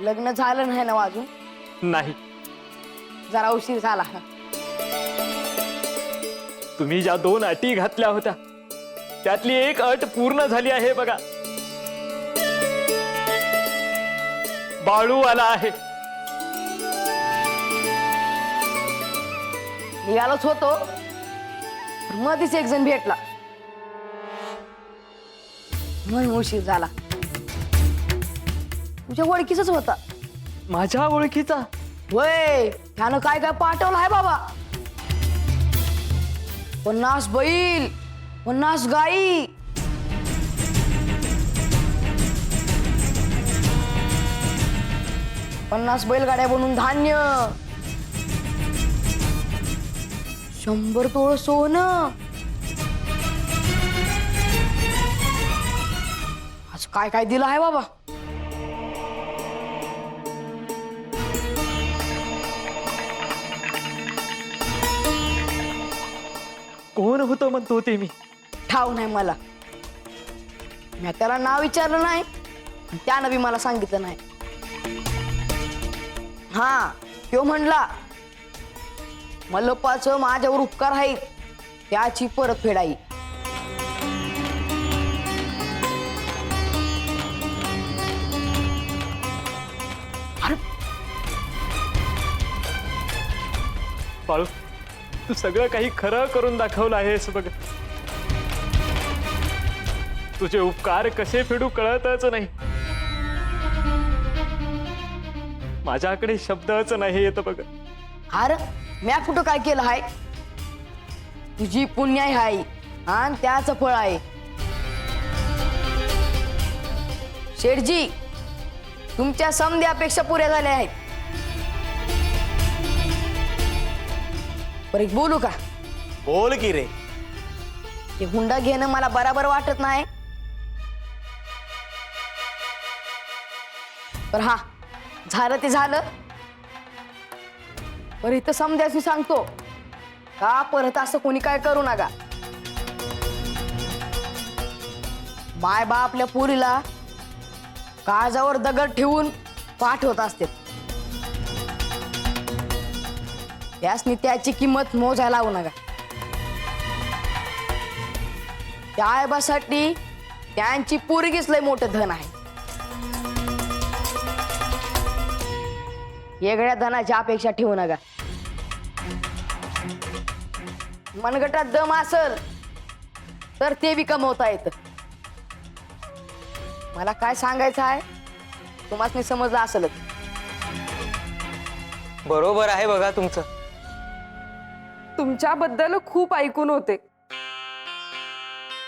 लग्न झालं नाही ना अजून? नाही. जरा उशीर झाला. तुम्ही ज्या 2 अटी घातल्या होत्या त्यातली एक अट पूर्ण झाली आहे बघा. बाळू आला आहे. निघालोच होतो, मध्येच एक जण भेटला म्हणून उशीर झाला. तुझ्या ओळखीचाच होता. माझ्या ओळखीचा? वय, त्यानं काय काय पाठवलं आहे बाबा. 50 बैल, 50 गाई, 50 बैलगाड्या बनवून धान्य, 100 तोळ सोनं. आज काय काय दिलं आहे बाबा. कोण होतं म्हणतो ते मी? ठाव नाही मला. मी त्याला नाव विचारलं नाही आणि त्यानं बी मला सांगितलं नाही. हा, तो म्हणला मल्लप्पाचं माझ्यावर उपकार आहेत, त्याची परतफेड आहे. अरे बाळू, तू सगळं काही खरं करून दाखवलं आहेस बघ. तुझे उपकार कसे फेडू कळतच नाही. माझ्याकडे शब्दच नाही येत बघ. अरे म्या कुठं काय केलं आहे? तुझी पुण्याई आहे आणि त्याचं फळ आहे. शेठजी, तुमच्या समधी अपेक्षा पुऱ्या झाल्या आहेत. पर एक बोलू का? बोल की रे. हे हुंडा घेणं मला बराबर वाटत नाही. पर हा, झालं ते झालं. पर इथं समजायचं सांगतो का परत असं कोणी काय करू नका. माय बाप आपल्या पोरीला काळजावर दगड ठेवून पाठवत असते. त्यासनी त्याची किंमत मोजायला लावू नका. त्या आईबासाठी त्यांची पोरगीच लय मोठं धन आहे. वेगळ्या धनाची अपेक्षा ठेवू नका. मनगटात दम असल तर ते बी कमवता येतं. मला काय सांगायचं आहे तुम्हाला समजलं असेलच. बरोबर आहे बघा तुमचं. तुमच्याबद्दल खूप ऐकून होते,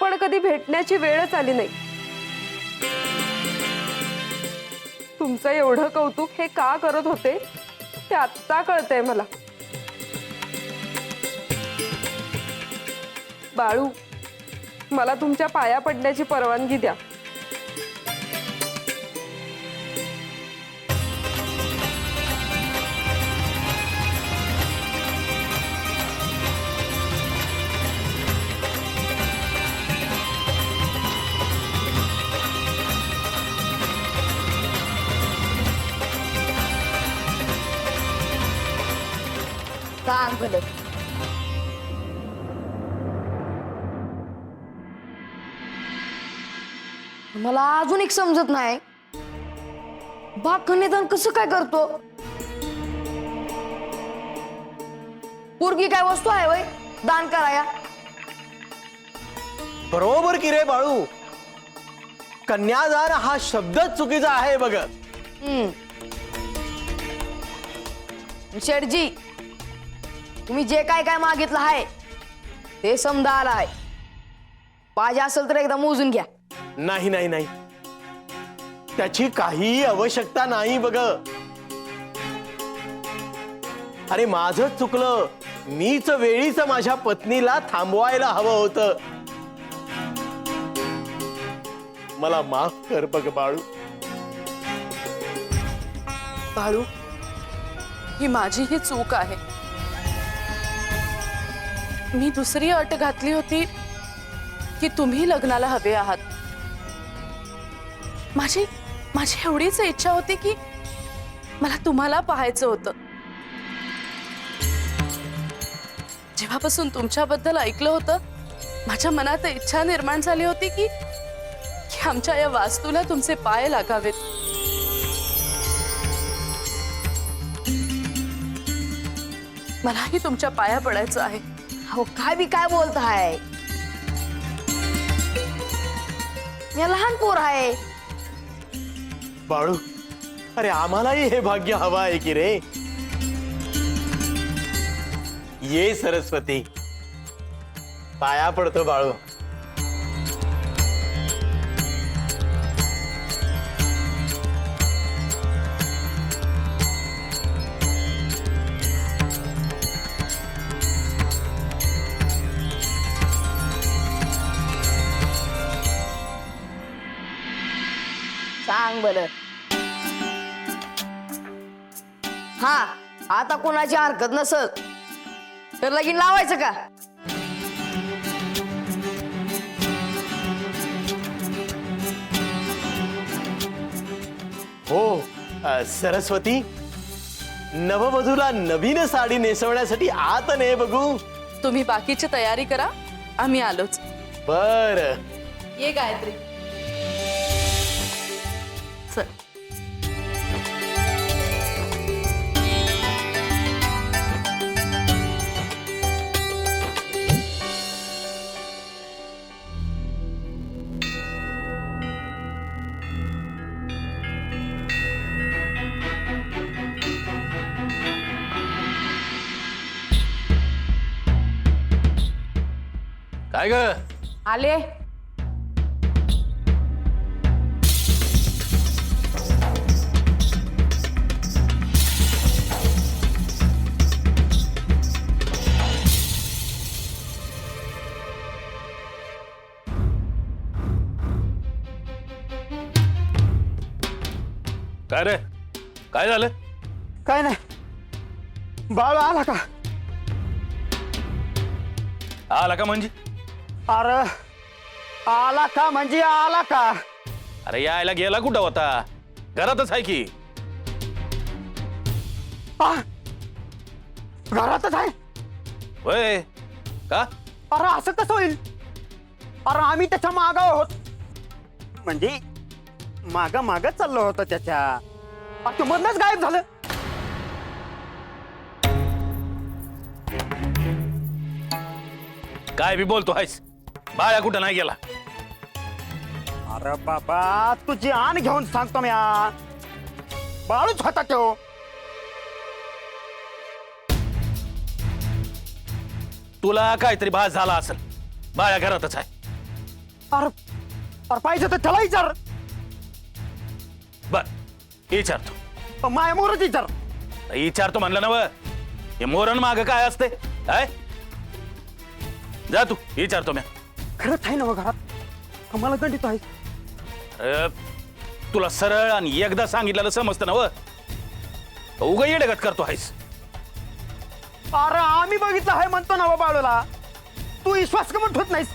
पण कधी भेटण्याची वेळच आली नाही. तुमचं एवढं कौतुक हे का करत होते ते आत्ता कळतंय मला. बाळू, मला तुमच्या पाया पडण्याची परवानगी द्या. सांग भलं. मला अजून एक समजत नाही, बाग कन्यादान कसं काय करतो? पोरगी काय वस्तू आहे वय दान कराया? बरोबर की रे बाळू. कन्यादान हा शब्दच चुकीचा आहे बघ. शेठजी, तुम्ही जे काय काय मागितलं आहे ते समजा आला आहे. पाहिजे असेल तर एकदा मोजून घ्या. नाही नाही नाही, त्याची काही आवश्यकता नाही बघ. अरे माझं चुकलं. मीच वेळीच माझ्या पत्नीला थांबवायला हवं होतं. मला माफ कर बघ बाळू. बाळू, ही माझी ही चूक आहे. मी दुसरी अट घातली होती की तुम्ही लग्नाला हवे आहात. माझी एवढीच इच्छा होती की मला तुम्हाला पाहायचं होतं. जेव्हापासून तुमच्याबद्दल ऐकलं होतं, माझ्या मनात इच्छा निर्माण झाली होती की आमच्या या वास्तूला तुमचे पाय लागावेत. मलाही तुमच्या पाया पडायचं आहे. हो काय बी काय बोलताय, मी लहान पोर आहे. बाळू, अरे आम्हालाही हे भाग्य हवं आहे की रे. ये सरस्वती, पाया पडतो बाळू. सांग बर. हा, आता कोणाची हरकत नसत तर लगीन लावायचं का? हो सरस्वती, नववधूला नवीन साडी नेसवण्यासाठी आत ने बघू. तुम्ही बाकीची तयारी करा, आम्ही आलोच. बर. ये गायत्री. चल. काय ग? आले. काय रे, काय झालं? काय नाही, बाळ आला का? आला का म्हणजे? अरे आला का म्हणजे आला का? अरे यायला गेला कुठं होता? घरातच आहे की. आ, घरातच आहे. होय का? अरे असं कसं होईल? अरे आम्ही त्याच्या माग आहोत, म्हणजे माग माग चाललो होतो त्याच्या. अरे तो मधनच गायब झालं. काय बी बोलतो आहेस? बाळा कुठं नाही गेला? अरे बाबा, तुझी आण घेऊन सांगतो मी. बाळूच होता तो. तुला काहीतरी भास झाला असेल. बाळा घरातच आहे. अरे अरे पाहिजे तर त्याला विचार. बर, विचारतो. मायमोरच विचार. विचारतो म्हणलं ना व. हे मोरण माग काय असते? काय जा तू, विचारतो मी. खरंच आहे ना मग घरात? आम्हाला गंडित आहे. अरे, तुला सरळ आणि एकदा सांगितलेलं समजतं ना व. उगा येडेगत करतो आहेस. अरे आम्ही बघितलं आहे म्हणतो ना बाळूला. तू विश्वास का म्हणत होत नाहीस?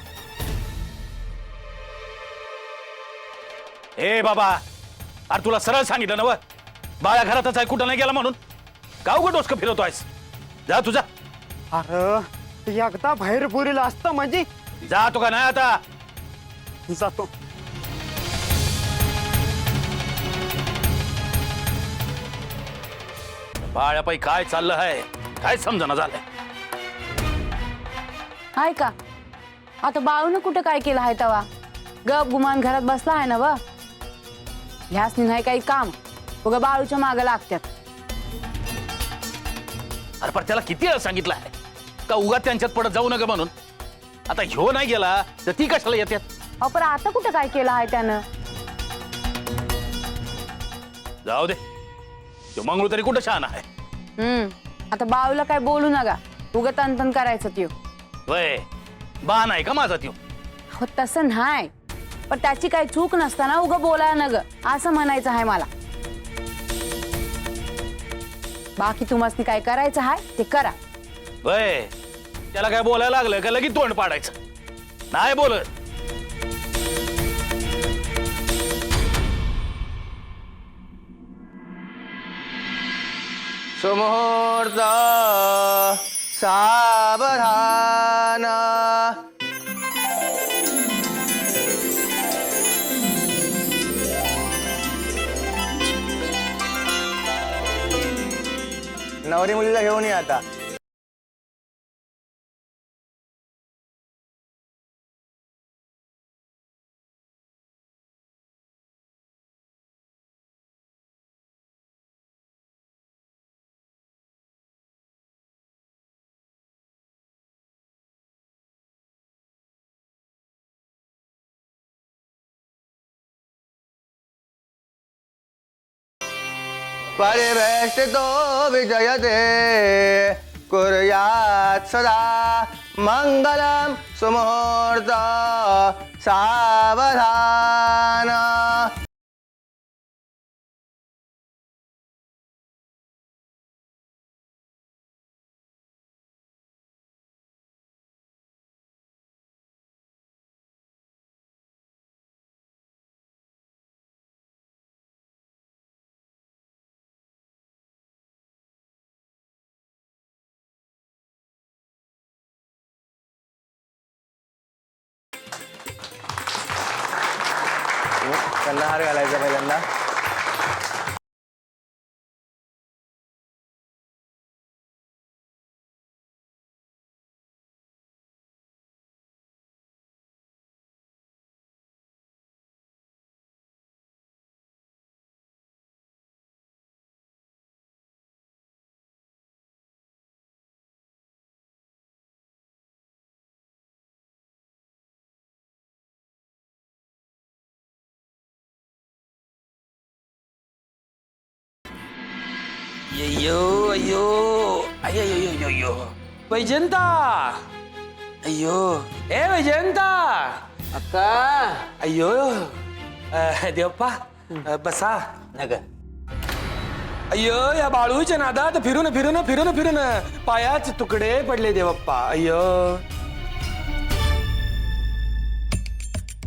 ए बाबा, अरे तुला सरळ सांगितलं ना व. बाळा घरातच आहे, कुठं नाही गेला म्हणून. का उघड डोसकं फिरवतो आहेस? जा तुझा. अरे एकदा बाहेर पुरीला असतं म्हणजे जातो का नाही आता? जातो. बाळापाई काय चाललं आहे काय समजना झालंय. हाय का? आता बाळून कुठं काय केलं आहे तवा? गप गुमान घरात बसला आहे ना व. ह्यासनी नाही काही काम, उगा बाळूच्या मागे लागतात. अरे पण त्याला किती वेळा सांगितलं आहे का उगा त्यांच्यात पडत जाऊ नका म्हणून. आता ह्यो नाही गेला तर ती कशाला येतात? अहो पण आता कुठं काय केलं आहे त्यानं? जाऊ दे, तो मंगळू तरी कुठं छान आहे. आता बाळूला काय बोलू नका, उगा तनतन करायचं त्यो. वय बा नाही का माझा त्यो? हो तसं नाही, पण त्याची काही चूक नसताना उगा बोलायला नग असं म्हणायचं आहे मला. बाकी तुम्हाला काय करायचं आहे ते करा. वय त्याला काय बोलायला लागलं का लगेच तोंड पाडायचं? नाही बोलत. सुमुहूर्त सावधान. नवरी मुलीला घेऊन ये आता. परिवेष्टितो विजयते कुर्यात् सदा मंगलम. सुमुहूर्त सावधान. त्यांना हार घालायचा पहिल्यांदा. अय्यो अय्यो अय्यो वैजंता. अय्यो ए वैजंता. अक्का. अय्यो देवप्पा बसा. अय्यो या बाळूच्या नादात फिरून फिरून फिरून फिरून पायाच तुकडे पडले देवप्पा. अय्यो.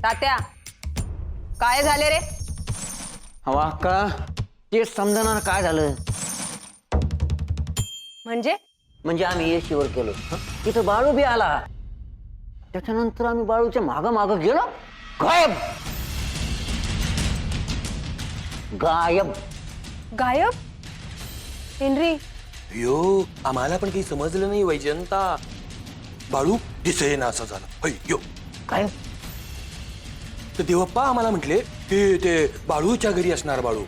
तात्या काय झाले रे? अहो अक्का, ते समजणार काय झालं. म्हणजे आम्ही येशीवर केलो, तिथं बाळू बी आला. त्याच्यानंतर आम्ही बाळूच्या माग माग गेलो, गायब. गायब गायब? हेनरी, अय्यो आम्हाला पण काही समजलं नाही वैजंता. बाळू दिसेना असं झालं. अय्यो काय. तर देवप्पा आम्हाला म्हटले की ते बाळूच्या घरी असणार बाळू,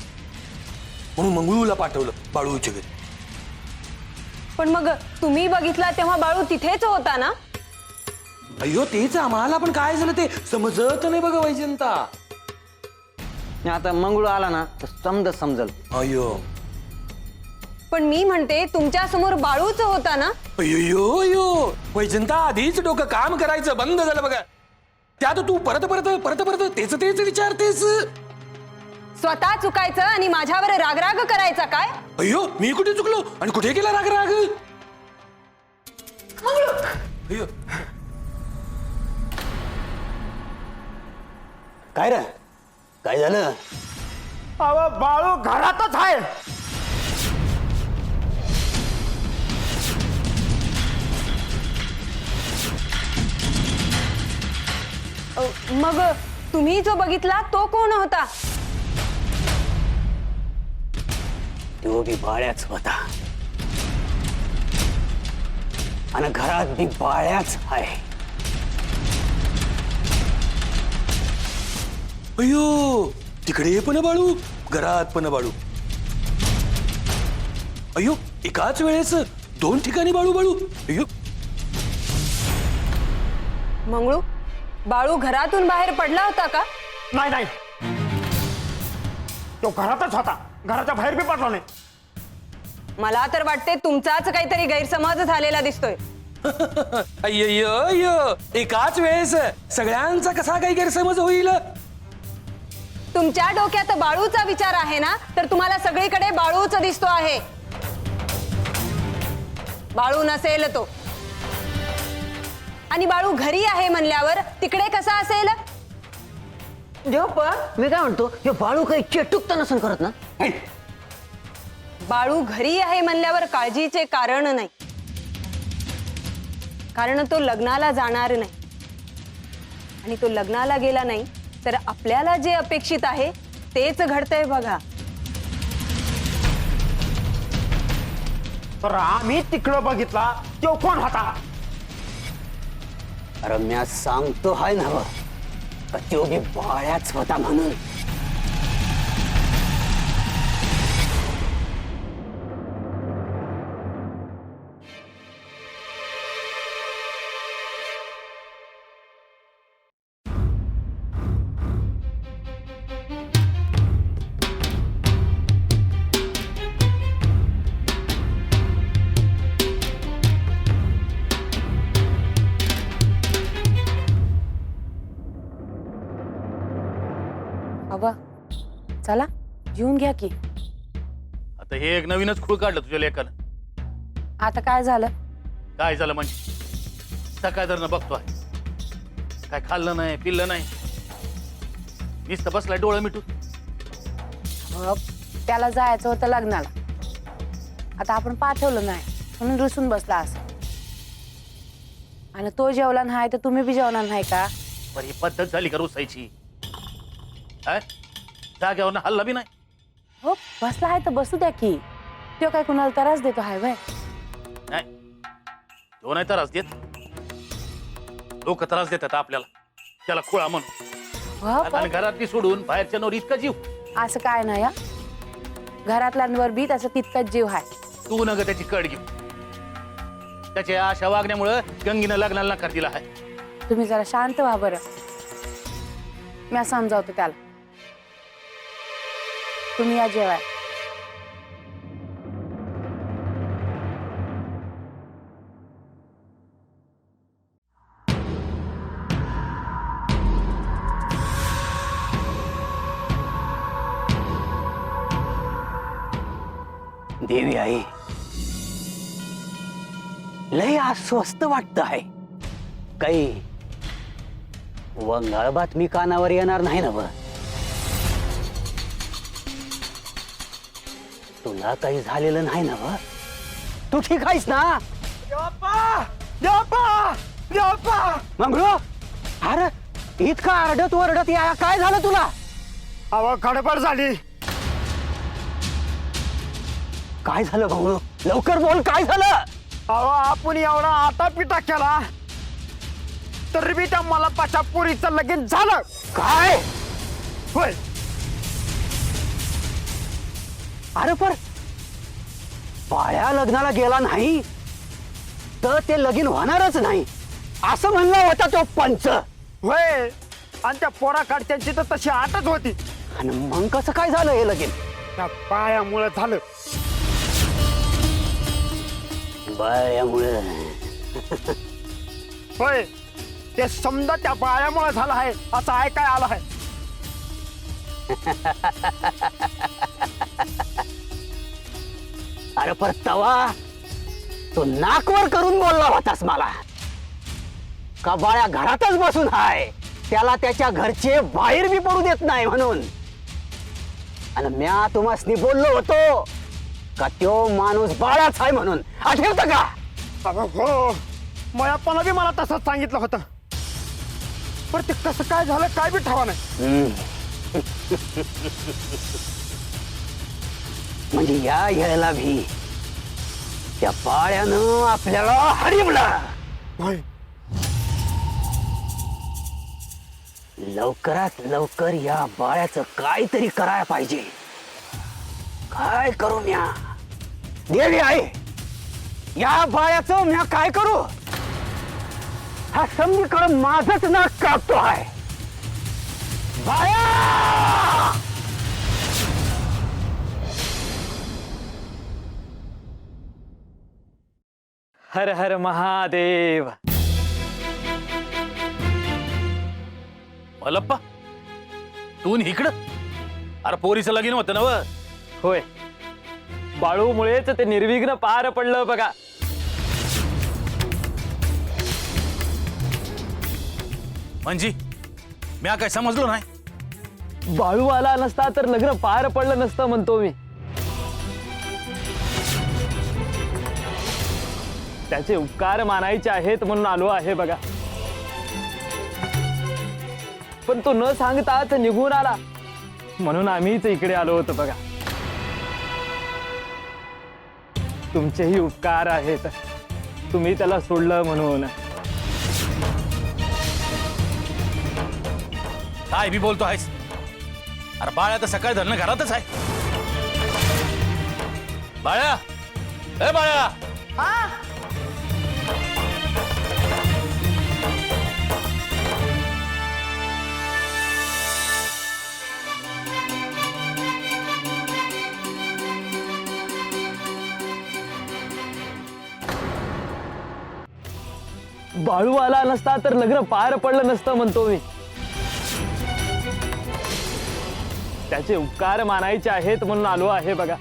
म्हणून मंगळूला पाठवलं बाळूच्या घरी. पण मग तुम्ही बघितला तेव्हा बाळू तिथेच होता ना? अय्यो तेच आम्हाला पण काय झालं ते समजत नाही बघा वैजंता. आता मंगळू आला ना तर समजल. अय्यो पण मी म्हणते तुमच्या समोर बाळूच होता ना? अय्यो अय्यो वैजंता आधीच डोकं काम करायचं बंद झालं बघा. त्यात तू परत परत परत परत तेच तेच विचारतेस. स्वतः चुकायचं आणि माझ्यावर रागराग करायचा काय? अय्यो मी कुठे चुकलो आणि कुठे गेला राग राग. अय्यो काय रे, काय झालं. अहो बाळू घरातच आहे. मग तुम्ही जो बघितला तो कोण होता? तो बी बाळ्याच होता आणि घरात बी बाळ्याच आहे. अय्यो तिकडे पण बाळू, घरात पण बाळू. अय्यो एकाच वेळेस दोन ठिकाणी बाळू बाळू. अय्यो मंगळू, बाळू घरातून बाहेर पडला होता का? नाही नाही, तो घरातच होता, घराच्या बाहेर बी पडला नाही. मला तर वाटते तुमचाच काहीतरी गैरसमज झालेला दिसतोय. अय्यो अय्यो एकाच वेळेस सगळ्यांचा कसा काही गैरसमज होईल. तुमच्या डोक्यात बाळूचा विचार आहे ना, तर तुम्हाला सगळीकडे बाळूच दिसतो आहे. बाळू नसेल तो. आणि बाळू घरी आहे म्हणल्यावर तिकडे कसा असेल? देवप्पा मी काय म्हणतो, हे बाळू काही चेटूक तर नसन करत ना. बाळू घरी आहे म्हणल्यावर काळजीचे कारण नाही, कारण तो लग्नाला जाणार नाही. आणि तो लग्नाला गेला नाही तर आपल्याला जे अपेक्षित आहे तेच घडतंय बघा. तर आम्ही तिकडं बघितला तो कोण होता? अरे म्या सांगतो हाय ना का तो बी बाळ्याच होता म्हणून. बाबा चला जेवून घ्या की. आता हे एक नवीनच खूळ काढलं तुझ्या लेकानं. आता काय झालं? काय झालं म्हणजे सकाळ जर बघतोय काय खाल्लं नाही पिल्लं नाही, नुसतं बसलाय डोळं मिटून. त्याला जायचं होतं लग्नाला, आता आपण पाठवलं नाही म्हणून रुसून बसला असं. आणि तो जेवला नाही तर तुम्ही बी जेवणार नाही का? पण ही पद्धत झाली का रुसायची? जाग्यावर हल्ला बी नाही. हो बसला आहे तर बसू द्या की. तो काय कुणाला त्रास देतो हाय भाई? नाही तो नाही त्रास देत, लोक त्रास देतात आपल्याला, त्याला खुळा म्हणून. हो, आणि घरातली सोडून बाहेरच्या नवर इतका जीव. असं काय नाही या घरातल्यांवर बी त्याचा तितकाच जीव आहे. तू न ग त्याची कड घेऊ. त्याच्या अशा वागण्यामुळं गंगीनं लग्नाला नकार दिला आहे. तुम्ही जरा शांत व्हा बरं, मी समजावतो त्याला. तुम्ही या जेवाय. देवी आई लय अस्वस्थ वाटत आहे. काही वंगाळ बातमी कानावर येणार नाही ना? तुला काही झालेलं नाही ना? तू ठीक आहेस ना? मंगळू अरे इतका आरडत वरडत या काय झालं तुला? अहो गडबड झाली. काय झालं मंगळू? लवकर बोल, काय झालं? अहो आपण एवढा आता पिटा केला तरी बी त्या मला पाच्या पोरीचं लगीन झालं. काय? होय. अरे पण बाळ्या लग्नाला गेला नाही तर ते लगीन होणारच नाही असं म्हणला होता तो पंच. होय, आणि त्या पोराकडच्यांची तर तशी आटच होती. आणि मग कसं काय झालं हे लगीन? त्या पायामुळे झालं. बाळ्यामुळे? होय, ते समजा त्या बाळ्यामुळे झालं आहे असं ऐकाय आलं आहे. अरे पर तवा तो नाकवर करून बोलला होतास मला का बाळ्या घरातच बसून हाय, त्याला त्याच्या घरचे बाहेर बी पडू देत नाही म्हणून. आणि म्या तुम्हासनी बोललो होतो का त्यो माणूस बाळाच आहे म्हणून, आठवतं का? हो, मयापणा बी मला तसंच सांगितलं होतं, पण ते कसं काय झालं काय बी ठावा नाही. म्हणजे या यायला भी त्या बाळ्यानं आपल्याला हरवलं. लवकरात लवकर या बाळ्याचं काहीतरी करायला पाहिजे. काय करू म्या? देवी आहे या बाळ्याचं म्या काय करू? हा समजीकडे माझंच नाक कापतो आहे. बाळ्या! हर हर महादेव. मलप्पा तू इकडं? अरे पोरीचं लगीन होतं ना? होय, बाळूमुळेच ते निर्विघ्न पार पडलं बघा. म्हणजे म्या काय समजलो नाही. बाळू आला नसता तर लग्न पार पडलं नसतं म्हणतो मी. त्याचे उपकार मानायचे आहेत म्हणून आलो आहे बघा. पण तो न सांगताच निघून आला म्हणून आम्हीच इकडे आलो होतो बघा. तुमचेही उपकार आहेत, तुम्ही त्याला सोडलं म्हणून. काय बी बोलतो आहेस? अरे बाळ्या तर सकाळी धरणं घरातच आहे. बाळ्या, ए बाळ्या, हा बाळू आला नसता तर लग्न पार पडलं नसतं म्हणतो मी. त्याचे उपकार मानायचे आहेत म्हणून आलो आहे बघा.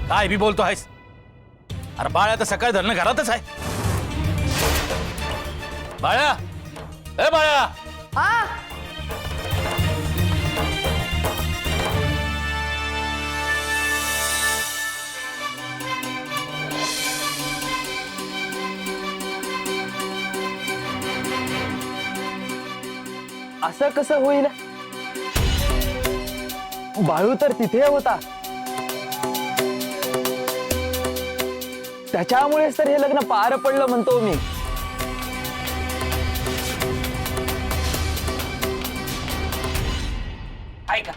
काय बी बोलतो आहेस? अरे बाळ्या तर सकाळी धरणं घरातच आहे. बाळ्या, ए बाळ्या, हा असं कसं होईल? बाळू तर तिथे होता, त्याच्यामुळेच तर हे लग्न पार पडलं म्हणतो मी. ऐका,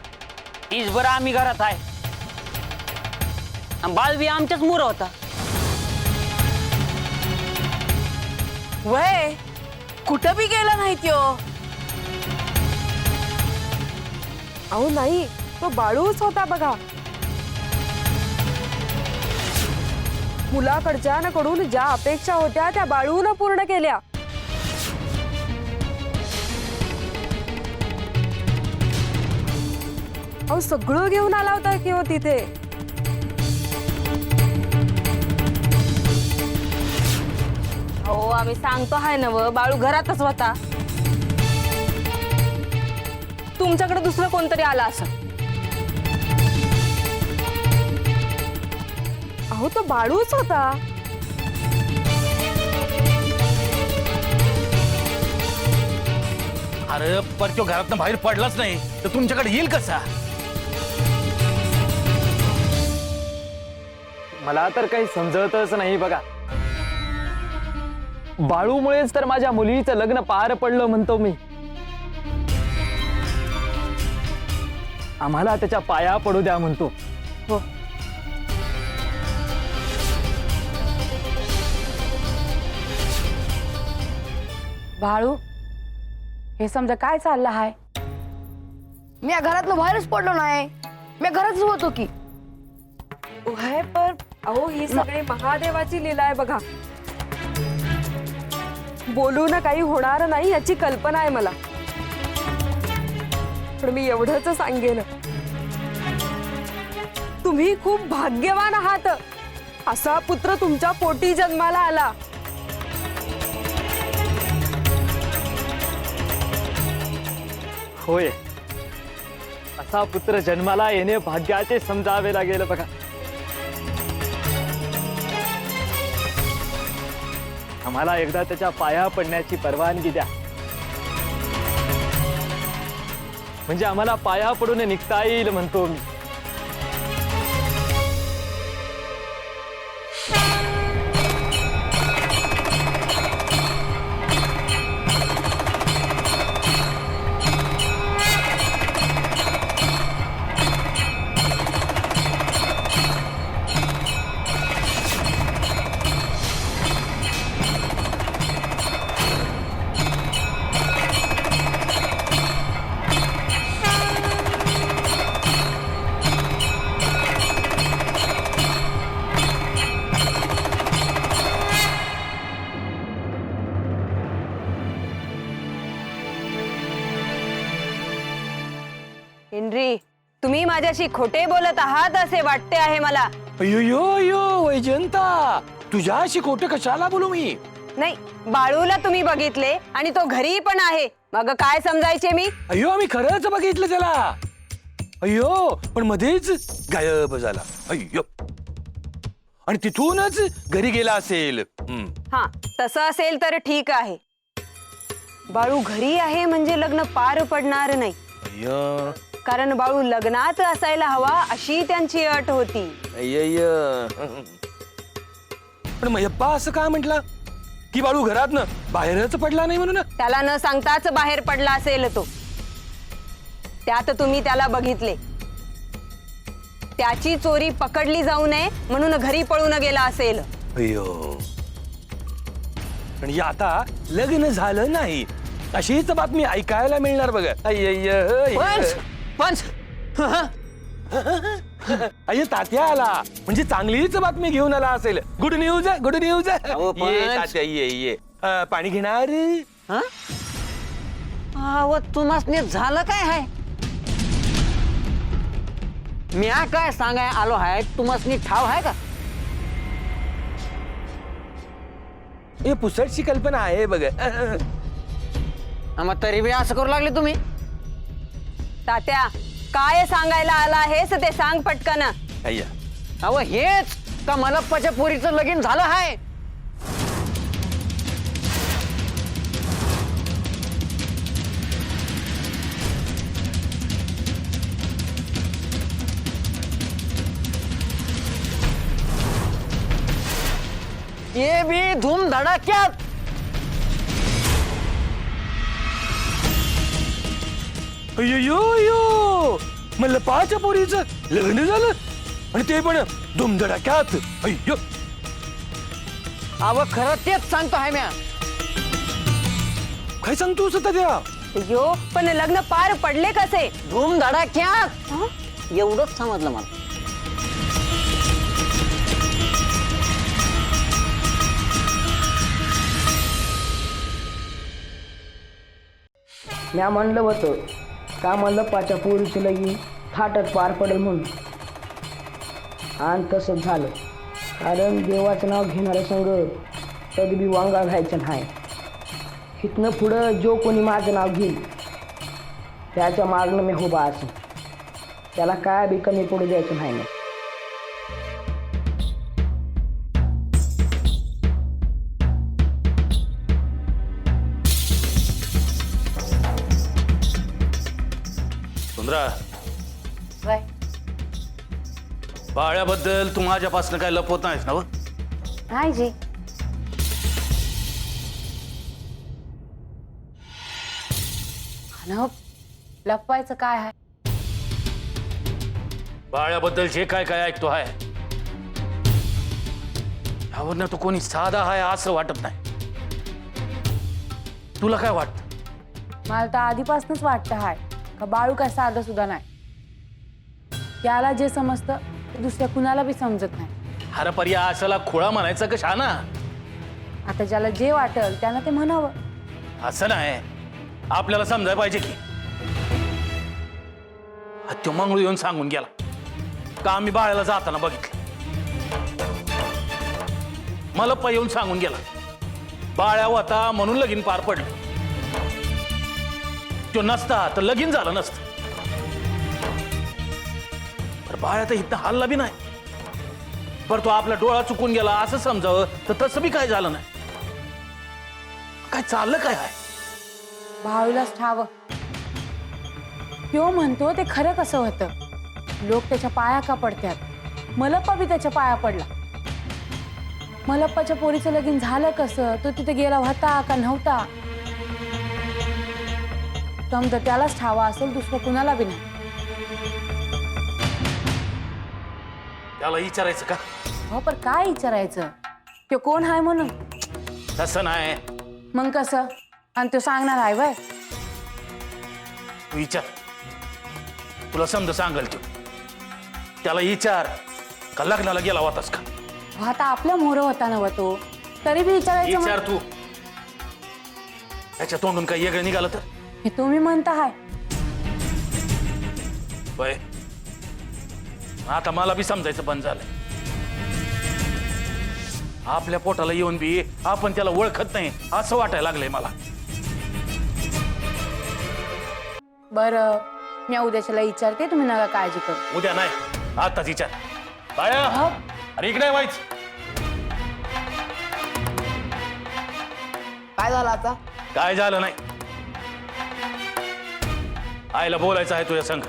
तीच बरं आम्ही घरात आहे. बाळवी आमच्याच मुर होता. वय कुठं बी गेला नाही त्यो. अहो नाही, तो बाळूच होता बघा. मुलाकडच्याकडून ज्या अपेक्षा होत्या त्या बाळूनं पूर्ण केल्या. अहो सगळं घेऊन आला होता की हो तिथे. हो आम्ही सांगतो हाय नव, बाळू घरातच होता. तुमच्याकडे दुसरं कोणतरी आला असं. अहो तो बाळूच होता. अरे पण तो घरातनं बाहेर पडलाच नाही तर तुमच्याकडे येईल कसा? मला तर काही समजतच नाही बघा. बाळूमुळेच तर माझ्या मुलीचं लग्न पार पडलं म्हणतो मी. आम्हाला त्याच्या पाया पडू द्या म्हणतो. हो बाळू, हे समजा काय चाललं आहे? मी या घरातनं बाहेरच पडलो नाही, मी घरातच होतो की. वय पण अहो ही सगळी महादेवाची लीला आहे बघा. बोलून काही होणार नाही याची कल्पना आहे मला. पण मी एवढंच सांगेन, तुम्ही खूप भाग्यवान आहात. असा पुत्र तुमच्या पोटी जन्माला आला. होय, असा पुत्र जन्माला येणे भाग्याचे समजावे लागेल बघा. आम्हाला एकदा त्याच्या पाया पडण्याची परवानगी द्या, म्हणजे आम्हाला पाया पडून निघता येईल म्हणतो मी. हेनरी, तुम्ही माझ्याशी खोटे बोलत आहात असे वाटते आहे मला. अयो अयो वैजंता, तुझ्याशी खोटं कशाला बोलू मी? नाही, बाळूला तुम्ही बघितले आणि तो घरी पण आहे, मग काय समजायचे मी? अयो आम्ही खरंच बघितलं त्याला. अयो पण मध्येच गायब झाला. अय्यो, आणि तिथूनच घरी गेला असेल. हा तसं असेल तर ठीक आहे. बाळू घरी आहे म्हणजे लग्न पार पडणार नाही. अय्य, कारण बाळू लग्नात असायला हवा अशी त्यांची अट होती. अय्य. पण मयप्पा असं का म्हटला की बाळू घरात बाहेरच पडला नाही म्हणून? त्याला न सांगताच बाहेर पडला असेल तो. त्यात तुम्ही त्याला बघितले. त्याची चोरी पकडली जाऊ नये म्हणून घरी पळून गेला असेल. अय्यो, पण या आता लग्न झालं नाही अशीच बातमी ऐकायला मिळणार बघा. पंच पंच अय्य तात्या आला म्हणजे चांगलीच बातमी घेऊन आला असेल. Good news, good news. अहो, पंच. ये तात्या ये. पाणी घेणार? तुम्हाला झालं काय हाय? मी काय सांगाय आलो हाय तुम्हाला ठाव आहे का? हे पुसटची कल्पना आहे बघ. मग तरी बी असं करू लागले तुम्ही? तात्या काय सांगायला आला आहेस ते सांग पटकन. अय्या, अहो हेच का मलप्पाच्या पोरीचं लगीन झालं हाय? ये बी धूम धडाक्यात. अय्यो, मला पाच्या पोरीचं लग्न झालं आणि ते पण धुमधडाक्यात. अय्यो, अहो खरं तेच सांगतो हाय म्या. काय सांगतोस तात्या? यो पण लग्न पार पडले कसे? धूम धडाक्यात. एवढंच समजलं मला. म्या म्हणलं होतं का मल्लप्पाच्या पोरीचं लगीन थाटात पार पडेल म्हणून, आणि तसंच झालं. कारण देवाचं नाव घेणाऱ्या संग कधी बी वांगा घ्यायचं नाही. इथनं पुढं जो कोणी माझं नाव घेईल त्याच्या मागणं मी उभा असेल. त्याला काय बी कमी पडू द्यायचं नाही मी. सुंदरा, काय बाळ्याबद्दल तू माझ्यापासून काय लपवत नाहीस ना? नाही जी. लपवायचं काय आहे? बाळ्याबद्दल जे काय काय ऐकतो आहे ह्यावरनं तू कोणी साधा आहे असं वाटत नाही. तुला काय वाटतं? मला तर आधीपासूनच वाटतं हाय का बाळू काय साधं सुद्धा नाही. त्याला जे समजतं ते दुसऱ्या कुणाला बी समजत नाही. अरे पर्या असाला खोळा म्हणायचं का शाना? आता ज्याला जे वाटेल त्यानं ते म्हणावं. असं नाही, आपल्याला समजायला पाहिजे की तो मंगळू येऊन सांगून गेला का आम्ही बाळाला जाताना बघितलं. मलप्पा येऊन सांगून गेला बाळ्या होता म्हणून लगीन पार पडलं. तो नसता तर लगीन झालं नसतं. बाळ्या तर इथं हल्ला बी नाही. बरं तो आपला डोळा चुकून गेला असं समजावं तर तसं बी काय झालं नाही. काय चाललं काय आहे? बाळूलाच ठावं. तो म्हणतो ते खरं कसं होतं. लोक त्याच्या पाया का पडतात. मलप्पा बी त्याच्या पाया पडला. मलप्पाच्या पोरीचं लगीन झालं कसं? तो तिथे गेला होता का नव्हता? समजा त्यालाच ठावा असेल, दुसरं कुणाला बी नाही. त्याला विचारायचं का? हो पण काय विचारायचं? तो कोण आहे म्हणून? तसं नाही. मग कसं? आणि तो सांगणार आहे वय? विचार, तुला समजा सांगल तो. त्याला विचार का लग्नाला गेला होतास का? आता आपल्या मोहर होता नव्ह तो, तरी बी विचारायचं. विचार तू. त्याच्या तोंडून काही वेगळं निघालं तर? हे तुम्ही म्हणता हाय. होय, आता मला बी समजायचं बंद झालंय. आपल्या पोटाला येऊन बी आपण त्याला ओळखत नाही असं वाटायला लागलंय मला. बरं, मी उद्याच्याला विचारते, तुम्ही नका काळजी करू. उद्या नाही, आताच विचार. बाळा, अरे इकडे व्हायचं. काय झालं आता? काय झालं नाही. आईला बोलायचं आहे तुझ्या संग.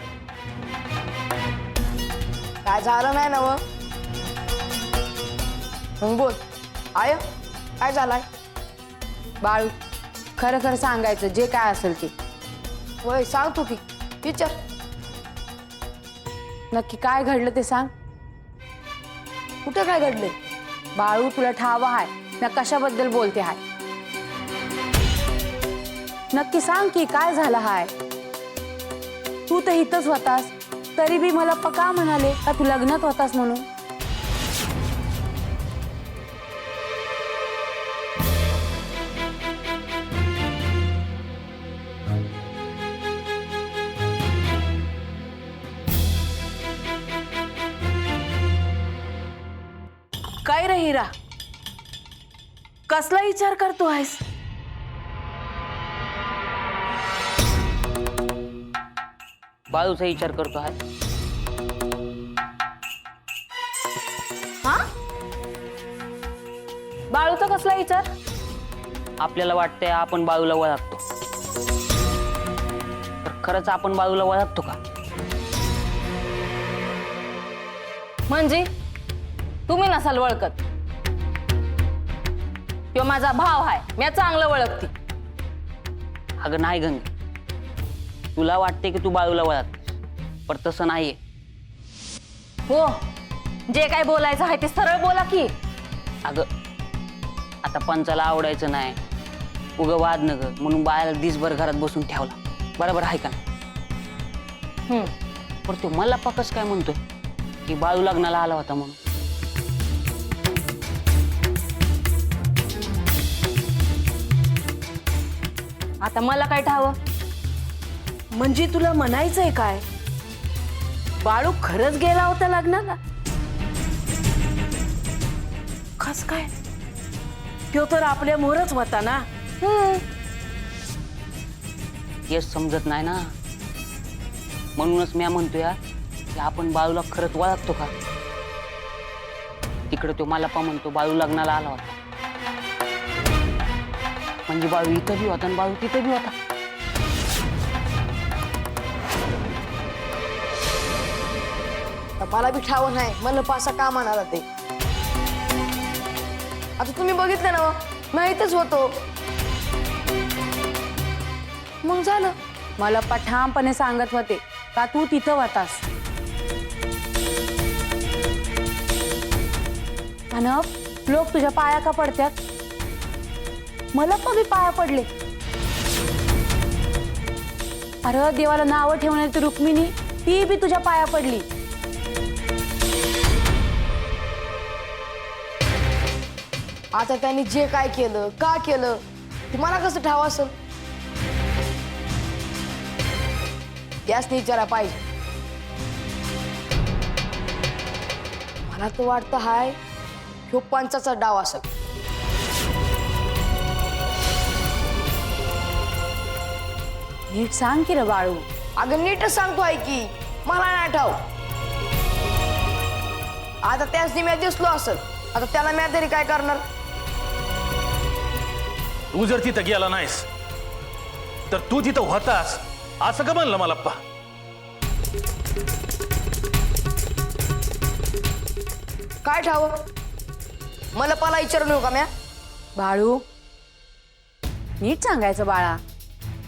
काय झालं नाही ना मग बोल. आय काय झालाय? बाळू खरं खरं सांगायचं जे काय असेल ते. होय सांगतो की. विचार. नक्की काय घडलं ते सांग. कुठं काय घडलंय? बाळू तुला ठाव आहे मी कशाबद्दल बोलते हाय. नक्की सांग की काय झालं हाय. तू तर इथंच होतास तरी बी मला पक्का म्हणाले का तू लग्नात होतास म्हणून. काय रे हिरा कसला विचार करतो आहेस? बाळूचा विचार करतो आहे. हा बाळूचा कसला विचार? आपल्याला वाटतंय आपण बाळूला ओळखतो, तर खरंच आपण बाळूला ओळखतो का? म्हणजे तुम्ही नसाल ओळखत. किंवा माझा भाव आहे मी चांगलं ओळखते. अगं नाही गंगे, तुला वाटते की तू बाळूला ओळखतेस पण तसं नाहीये. हो जे काय बोलायचं आहे ते सरळ बोला की. अगं आता पंचाला आवडायचं नाही उगं वाद नग म्हणून बाळाला दिसभर घरात बसून ठेवला. बरोबर आहे का? पण तो मला पकस काय म्हणतो की बाळू लग्नाला आला होता म्हणून. आता मला काय ठावं? म्हणजे तुला म्हणायचंय काय बाळू खरंच गेला होता लग्नाला? कस काय? तो तर आपल्या मोरच होता ना. हेच समजत नाही ना, म्हणूनच मी म्हणतोय की आपण बाळूला खरंच ओळखतो का? तिकडे तो मला म्हणतो बाळू लग्नाला आला होता म्हणजे बाळू इथं बी होता आणि बाळू तिथं बी होता. मला बी ठाव नाही मला पासा का म्हणाला ते. आता तुम्ही बघितलं ना माहीतच होतो मग झालं. मला पठामपणे सांगत होते का तू तिथं होतास. आणि लोक तुझ्या पाया का पडतात? मला पण पाया पडले. अरे देवाला नावं ठेवण्याची रुक्मिणी ती बी तुझ्या पाया पडली. आता त्यांनी जे काय केलं का केलं ते मला कसं ठाव असेल? त्याच विचारा पाहिजे. मला तर वाटतं हाय ह्यो पंचाचा डाव असेल. नीट सांग की रे बाळू. अगं नीटच सांगतो आहे की मला नाही ठाव. आता त्याच मी दिसलो असेल आता त्याला मी तरी काय करणार? तू जर तिथं गेला नाहीस तर तू तिथं होतास असं का म्हणलं मला पा? काय ठाव मला पाला विचारू नको का म्या? बाळू नीट सांगायचं बाळा.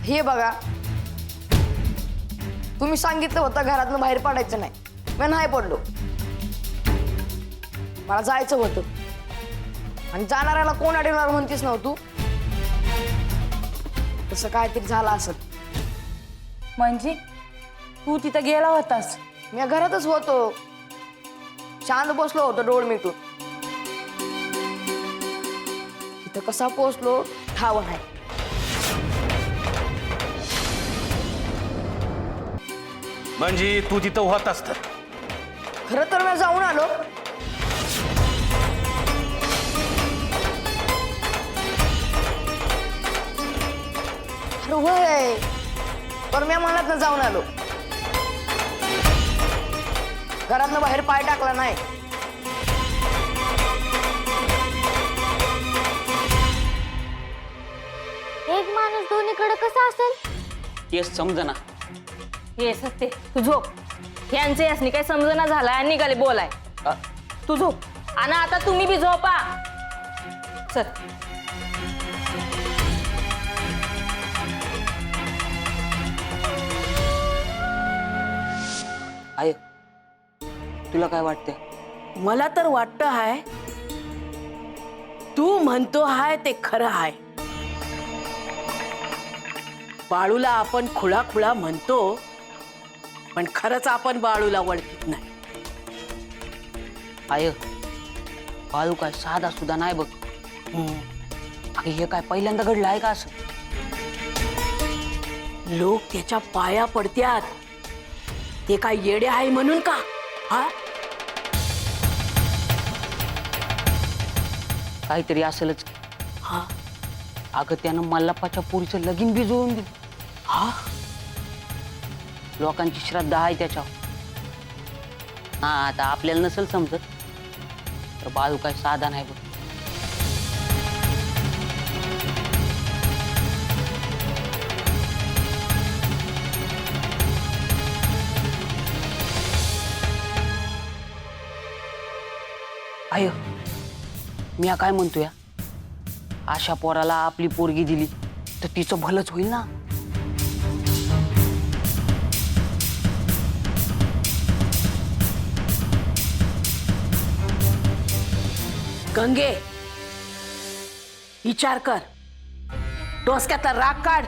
हे बघा तुम्ही सांगितलं होतं घरातनं बाहेर पडायचं नाही. मी नाही पडलो. मला जायचं होतं आणि जाणाऱ्याला कोण अडवणार म्हणतीस नव्ह तू. तसं काहीतरी झालं असत. म्हणजे तू तिथं गेला होतास? मी घरातच होतो शांत बसलो होतो डोळ मिटून. तिथं कसा पोचलो ठाव नाही. म्हणजे तू तिथं होतास तर खरं तर मी जाऊन आलो. अरे होय पण मी मनातनं जाऊन आलो. घरातनं बाहेर पाय टाकला नाही. माणूस दोन्हीकडे कसा असेल? तेच समजना. ये सत्य तू झोप. यांचे यासनी काय समजना झालाय आणि निघाले बोलाय. तू झोप. आणि आता तुम्ही बी झोपा. चल. आय तुला काय वाटते? मला तर वाटतं हाय तू म्हणतो हाय ते खरं हाय. बाळूला आपण खुळा खुळा म्हणतो, पण खरंच आपण बाळूला ओळखत नाही. आय बाळू काय साधा सुद्धा नाही बघ. अगं हे काय पहिल्यांदा घडलं आहे का असं? लोक त्याच्या पाया पडत्यात. ते काय येडे आहे म्हणून का? हा, काहीतरी असेलच. हा, अगं त्यानं मल्लप्पाच्या पोरीचं लगीन बी जुळवून दिलं. हा, लोकांची श्रद्धा आहे त्याच्यावर. हा आता आपल्याला नसेल समजत, तर बाळू काय साधा नाही बघ. आय मी काय म्हणतोय, अशा पोराला आपली पोरगी दिली तर तिचं भलंच होईल ना. गंगे विचार कर. डोसक्यातला राग काढ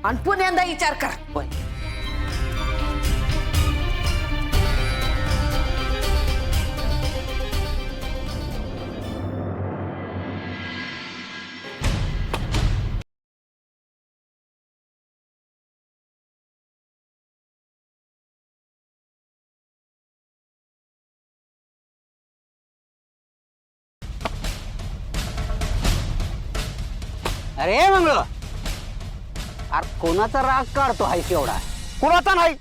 आणि पुण्यांदा विचार कर. अरे मंगळ, अरे कोणाचा राग काढतो हाय एवढा? कुणाचा नाही,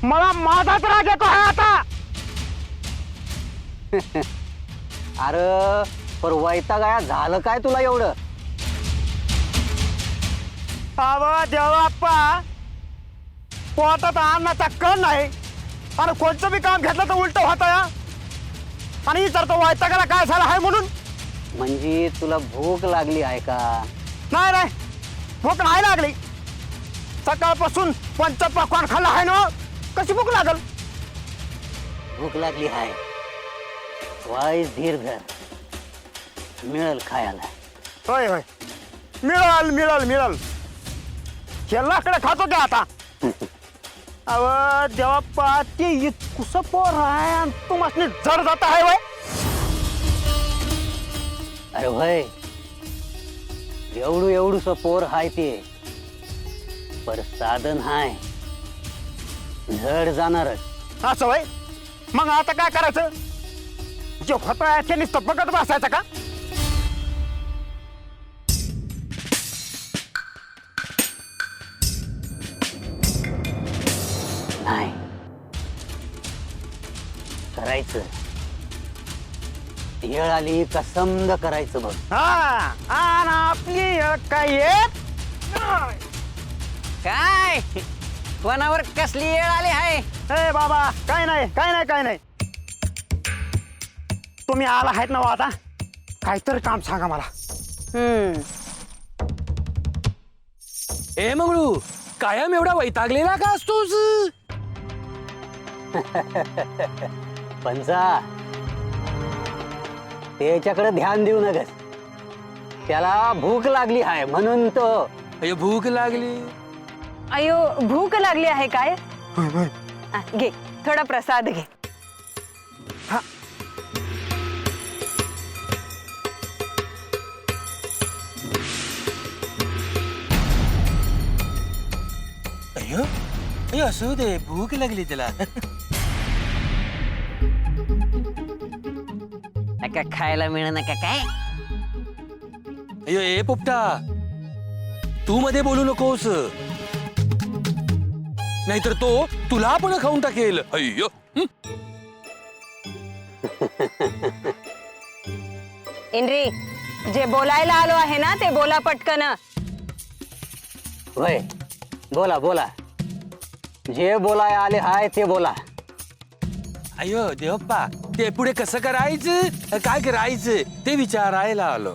मला माझाच राग येतो आहे आता. अरे पर वैतागाया झालं काय तुला एवढं? अव देवाप्पा, पोटात अन्नाचा कण नाही आणि कोणतं बी काम घेतलं तर उलट होत या. आणि विचारतो वैतागाला काय झालं आहे म्हणून. म्हणजे तुला भूक लागली आहे का? नाही नाही, भूक नाही लागली. सकाळपासून पंचपक्वान्न खाल्लं आहे ना, कशी भूक लागल? भूक लागली आहे. वाईस धीर धर, मिळेल खायला. होय होय, मिळल मिळल मिळल. हे लाकडं खातो की आता. अव देवाप्पा, ते इतकुसं पोर आहे आणि तुम्हाला जड जात आहे वय. अरे भाई, एवढू एवढूस पोर हाय ते, पर साधन हाय झड जाणारच. असं वय, मग आता काय करायचं? जे होतं ते नुसतं बघत बसायचं का? नाही करायचं. येळ आली का समज करायचं बघ. हा, आणि आपली येळ काय येत काय कोणावर कसली येळ आली आहे? ए बाबा, काय नाही काय नाही काय नाही. तुम्ही आला आहेत ना आता, काहीतरी काम सांगा मला. ए मंगळू, कायम एवढा वैतागलेला का असतोस? पंचा, त्याच्याकडे ध्यान देऊ नकस. त्याला भूक लागली आहे म्हणून तो. अयो भूक लागली. अयो भूक लागली आहे काय? हा, घे थोडा प्रसाद घे. अयो अयो, असू दे, भूक लागली त्याला. का खायला मिळणं का काय? अयो ए पोपटा, तू मध्ये बोलू नकोस, नाहीतर तो तुला पण खाऊन टाकेल. अय्यो. इंद्री, जे बोलायला आलो आहे ना ते बोला पटकन. होय बोला बोला, जे बोलाय आले हाय ते बोला. अयो देवप्पा, ते पुढे कसं करायचं काय करायचं ते विचारायला आलो.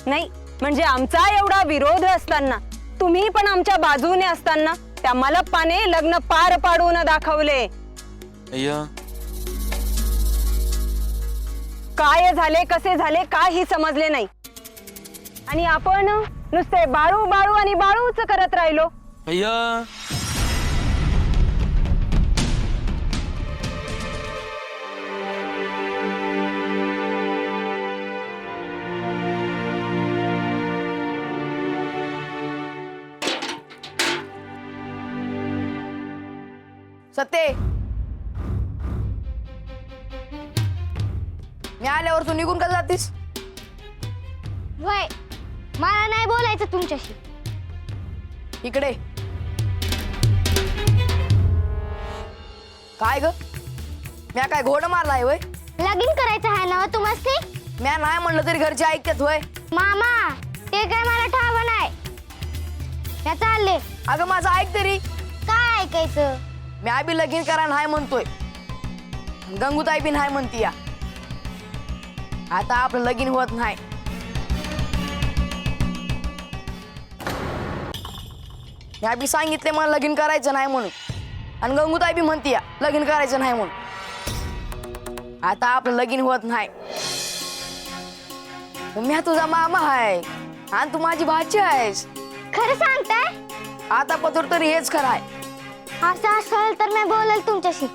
नाही म्हणजे आमचा एवढा विरोध असताना, तुम्ही पण आमच्या बाजूने असताना त्या मलप्पाने लग्न पार पाडून दाखवले. अय्या, काय झाले कसे झाले काही समजले नाही, आणि आपण नुसते बाळू बाळू आणि बाळूच करत राहिलो. अय्या, सत्ते, मी आल्यावर तू निघून का जातीस? वय मला नाही बोलायचं तुमच्याशी. इकडे काय ग, म्या काय घोड मारलाय वय? लगीन करायचं आहे ना तुम्हाला? म्या नाही म्हणलं तरी घरचे ऐकतात वय? मामा ते काय मला ठाव नाही. या चालले. अगं माझं ऐक तरी. काय ऐकायचं? म्या बी लगीन करा नाही म्हणतोय, गंगूताई बी नाही म्हणती या. आता आपलं लगीन होत नाही. म्या बी सांगितले मला लगीन करायचं नाही म्हणून, आणि गंगूताई बी म्हणती या लगीन करायचं नाही म्हणून. आता आपलं लगीन होत नाही. म्या तुझा मामा आहे आणि तू माझी भाची आहेस. खरं सांगताय? आता पत्र तरी हेच खरं आहे. असं असेल तर मी बोलेल तुमच्याशी.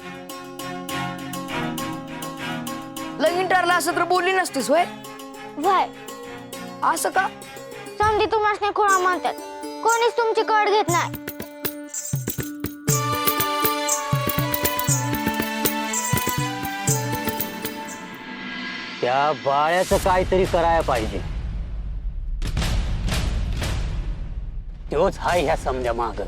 लगीन ठरलं असं तर बोलली नसतीस वय? वय असं का? समधी तुम्हाला खोळा म्हणतात, कोणीच तुमची कड घेत नाही. त्या बाळ्याचं काहीतरी करायला पाहिजे. तोच हाय ह्या समजा माग.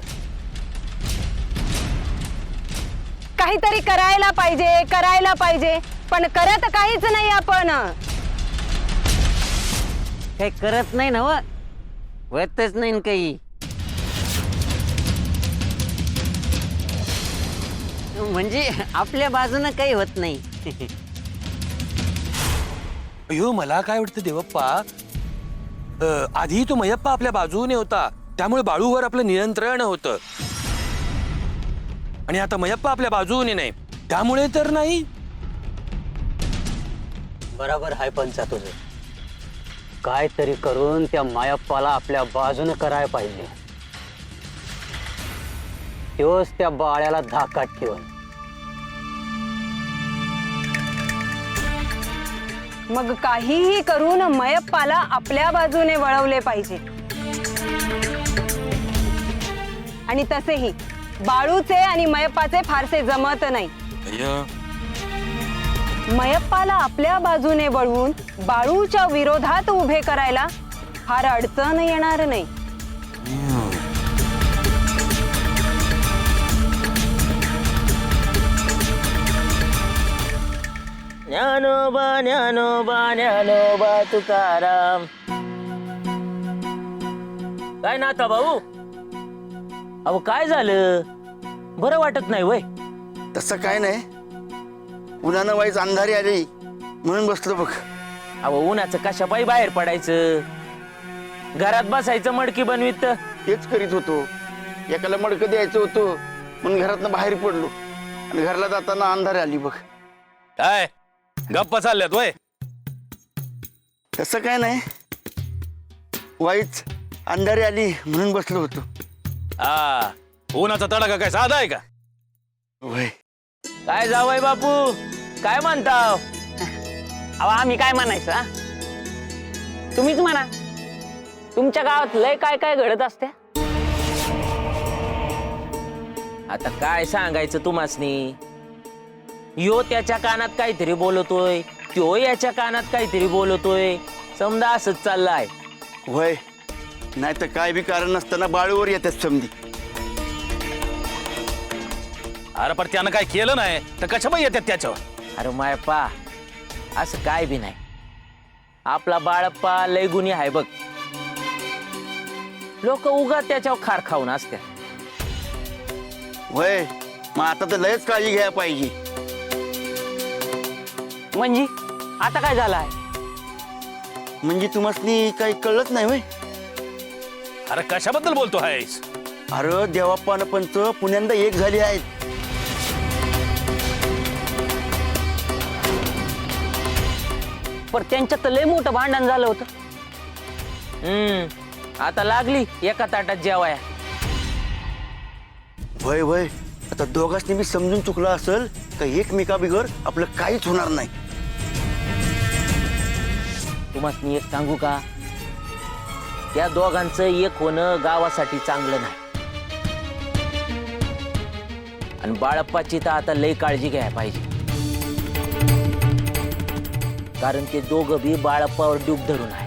काहीतरी करायला पाहिजे, पण करत काहीच नाही आपण. काही करत नाही ना, होतच नाही काही. म्हणजे आपल्या बाजूनं काही होत नाही. अयो मला काय वाटतं देवप्पा, आधी तो मयप्पा आपल्या बाजूने होता त्यामुळे बाळूवर आपलं नियंत्रण होतं, आणि आता मयप्पा आपल्या बाजूने नाही त्यामुळे तर नाही. बरोबर हाय पंचा तुझं. काहीतरी करून त्या मायप्पाला आपल्या बाजूने करायला पाहिजे. तोच त्या बाळ्याला धाकात ठेवून. मग काहीही करून मयप्पाला आपल्या बाजूने वळवले पाहिजे. आणि तसेही बाळूचे आणि मयप्पाचे फारसे जमत नाही. मयप्पाला आपल्या बाजूने वळवून बाळूच्या विरोधात उभे करायला फार अडचण येणार नाही. ज्ञानोबा ज्ञानोबा ज्ञानोबा तुकाराम. काय नाता भाऊ, अहो काय झालं, बरं वाटत नाही वय? तसं काय नाही, उन्हानं वाईच अंधारी आली म्हणून बसलो बघ. अहो उन्हाचं कशापायी बाहेर पडायचं, घरात बसायचं मडकी बनवीत. तेच करीत होतो, एकाला मडकं द्यायचं होतं म्हणून घरातनं बाहेर पडलो, आणि घराला जाताना अंधारी आली बघ. काय गप्पा चालल्यात वय? तसं काय नाही, वाईच अंधारी आली म्हणून बसलो होतो. हा, उन्हाचा तडाखा काय साधा आहे का? वय काय जावय बापू, काय म्हणताव? अहो आम्ही काय म्हणायचं हा? तुम्हीच म्हणा. तुमच्या गावात लय काय काय घडत असते. आता काय सांगायचं तुम्हासनी, यो त्याच्या कानात काहीतरी बोलतोय, त्यो याच्या कानात काहीतरी बोलतोय, समजा असंच चाललाय. वय नाही तर काय बी कारण नसताना बाळूवर येतात समधी. अरे पण त्यानं काय केलं नाही तर कशा बाई येतात त्याच्यावर? अरे माय पा, असं काय बी नाही. आपला बाळप्पा लय गुणी आहे बघ. लोक उगा त्याच्यावर खार खाऊन असत्या. वय मग आता तर लयच काळजी घ्यायला पाहिजे. म्हणजे आता काय झालं आहे? म्हणजे तुम्हाला काही कळलंच नाही वय? अरे कशाबद्दल बोलतो आहेस? अरे देवाप्पा आणि पंच पुण्यांदा एक झाली आहेत. पण त्यांच्यात तर लय मोठं भांडण झालं होतं. आता लागली एका ताटात जेवाया. वय वय आता दोघांनी मी समजून चुकलं असेल का एकमेका बिगर आपलं काहीच होणार नाही. तुम्हाला एक सांगू का, त्या दोघांचं एक होणं गावासाठी चांगलं नाही. आणि बाळप्पाची तर आता लय काळजी घ्यायला पाहिजे, कारण ते दोघं बी बाळप्पावर डूब धरून आहे.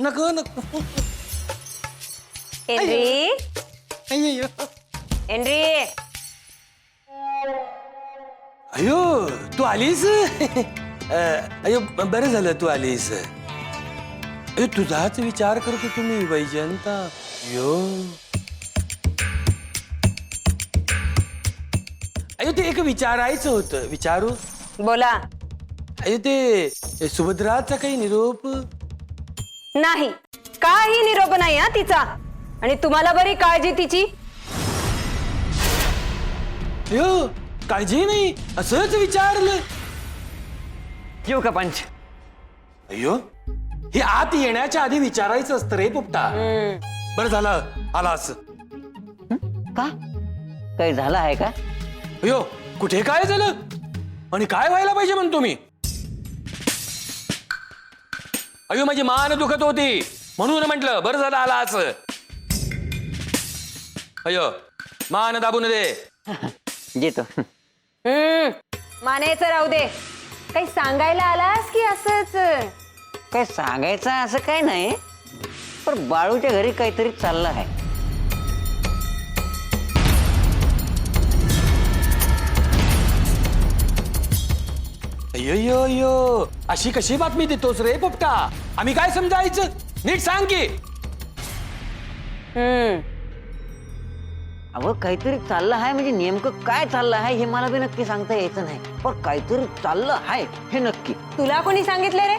नको नको. हेनरी हेनरी अयो तू आलीस. अयो बरं झालं तू आलीस. अयो तुझाच विचार करतो तुम्ही वैजंता. यो अयो ते एक विचारायचं होतं. विचारू? बोला. अयो ते सुभद्राचा काही निरोप? नाही, काही निरोप नाही हा तिचा. आणि तुम्हाला बरी काळजी तिची? अयो काळजी नाही, असंच विचारलं. येऊ का पंच? अयो हे आत येण्याच्या आधी विचारायचं असतं रे पोपटा. बरं झालं आलास. का काही झालं आहे का? अयो कुठे काय झालं आणि काय व्हायला पाहिजे म्हणतो मी? अयो माझी मान दुखत होती म्हणून म्हटलं बरं झालं आलास. अयो मान दाबून दे. देतो. मानायचं राहू दे. काही सांगायला आलास की असंच? काय सांगायचं असं काय नाही, पण बाळूच्या घरी काहीतरी चाललं आहे. अयो यो अशी कशी बातमी देतोस रे पोपटा? आम्ही काय समजायचं? नीट सांग की. अहो काहीतरी चाललं आहे म्हणजे नेमकं काय चाललं आहे हे मला बी नक्की सांगता यायचं नाही, पण काहीतरी चाललं आहे हे नक्की. तुला कोणी सांगितलं रे?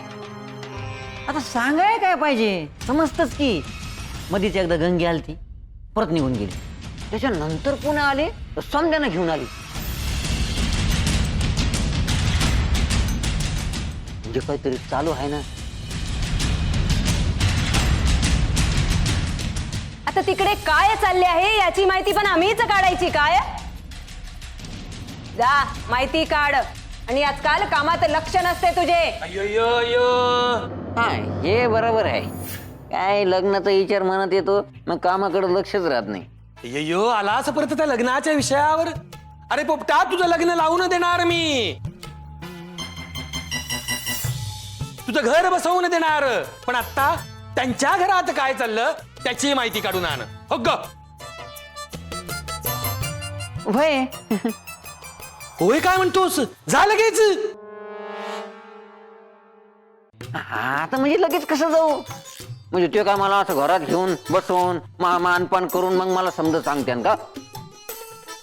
आता सांगाय काय पाहिजे, समजतच की. मधीच एकदा गंगी आलती, परत निघून गेली. त्याच्यानंतर पुन्हा आले तर समजानं घेऊन आली. म्हणजे काहीतरी चालू आहे ना. आता तिकडे काय चालले आहे याची माहिती पण आम्हीच काढायची काय? जा माहिती काढ. आणि आजकाल कामात लक्ष नसते तुझे. हा हे बरोबर आहे. काय लग्नाचा विचार मनात येतो, मग कामाकडे लक्षच राहत नाही. अयो आलास परत त्या लग्नाच्या विषयावर. अरे पोपटा तुझं लग्न लावून देणार मी, तुझं घर बसवून देणार. पण आता त्यांच्या घरात काय चाललं त्याची माहिती काढून आण. हो ग होय. होय काय म्हणतोस? जा लगेच. आता म्हणजे लगेच कसं जाऊ? म्हणजे ते काय मला असं घरात घेऊन बसवून मानपान करून मग मला समजा सांगते का?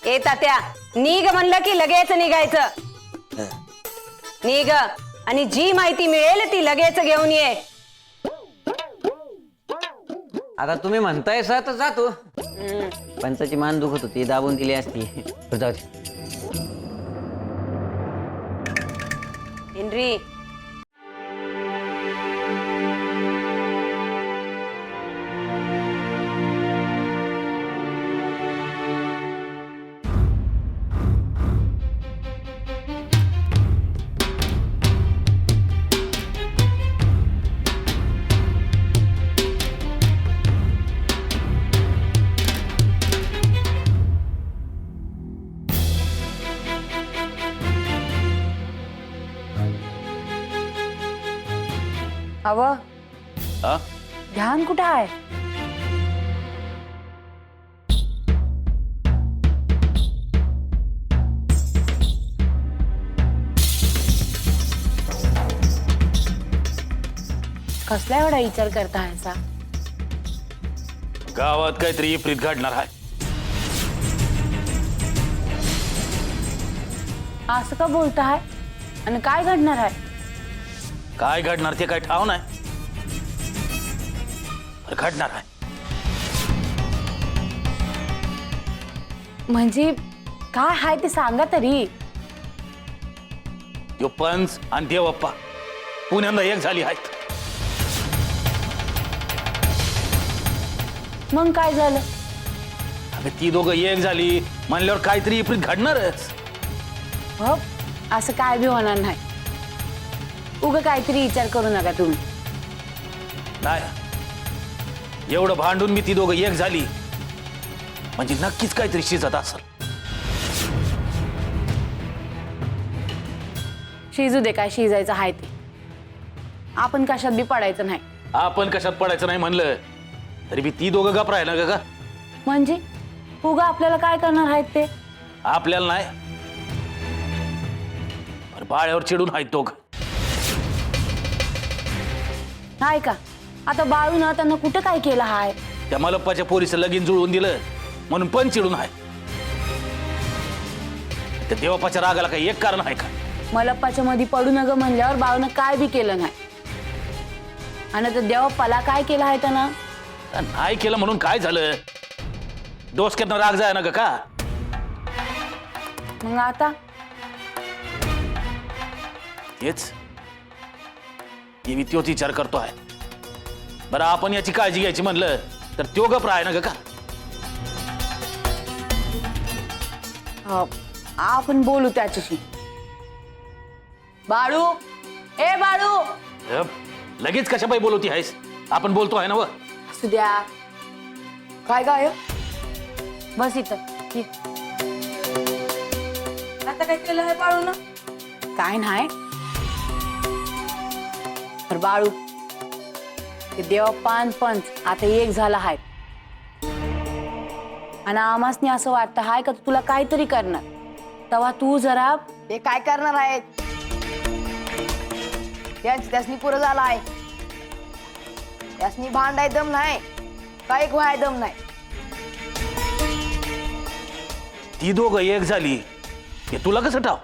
ए तात्या, निघ म्हणलं की लगेच निघायचं. निघ आणि जी माहिती मिळेल ती लगेच घेऊन ये. आता तुम्ही म्हणताय सा तर जातो. पंचाची मान दुखत होती, दाबून दिली असती. जाऊ दे. हेनरी अव हा? ध्यान कुठं आहे? कसला एवढा विचार करता ह्याचा? गावात काहीतरी विपरीत घडणार आहे. असं का बोलताय? आणि काय घडणार आहे? काय घडणार ते काय ठाव नाही, पण घडणार आहे. म्हणजे काय आहे ते सांगा तरी. यो पंच आणि देवप्पा पुण्यांदा एक झाली आहेत. मग काय झालं? अगं ती दोघं एक झाली म्हणल्यावर काहीतरी विपरीत घडणारच. हो, असं काय बी होणार नाही. उगा काहीतरी विचार करू नका तुम्ही. नाही, एवढं भांडून मी ती दोघं एक झाली म्हणजे नक्कीच काहीतरी शिजत असेल. शिजू दे, काय शिजायचं आहे ते. आपण कशात बी पडायचं नाही. आपण कशात पडायचं नाही म्हणलं तरी बी ती दोघं गप राहिला का? म्हणजे उगा आपल्याला काय करणार आहेत ते? आपल्याला नाही, पण बाळ्यावर चिडून आहेत दोघं. नाही का? आता बाळू ना त्यांना कुठं काय केलं हाय? त्या मलप्पाच्या पोरीचं लगीन जुळवून दिलं म्हणून पण चिडून आहे. त्या देवप्पाच्या रागाला काही एक कारण आहे का? मलप्पाच्या मध्ये पडू नग म्हणल्यावर बाळूनं काय बी केलं नाही. आणि तर देवप्पाला काय केलं आहे त्यानं? नाही केलं म्हणून काय झालं? डोसक्यातनं राग जाय ना ग का? मग आता हेच मी त्योच विचार करतो आहे. बरं आपण याची काळजी घ्यायची म्हणलं तर त्यो गप राह ना ग का? आपण बोलू त्याच्याशी. बाळू, ए बाळू, लगेच कशा बाई बोलवती आहेस? आपण बोलतो आहे ना व. असू द्या. काय काय बस इथं. आता काय केलं आहे बाळू ना? काय नाही. तर बाळू, ते देवप्पा आणि पंच आता एक झाला आहे. आणि आमासनी असं वाटतं हाय का तुला काहीतरी करणार. तेव्हा तू जरा ते काय करणार आहेत? त्यासनी पुरं झाला आहे. त्यासनी भांडाय दम नाही, काय व्हाय दम नाही. ती दोघं एक झाली हे तुला कसं ठाव?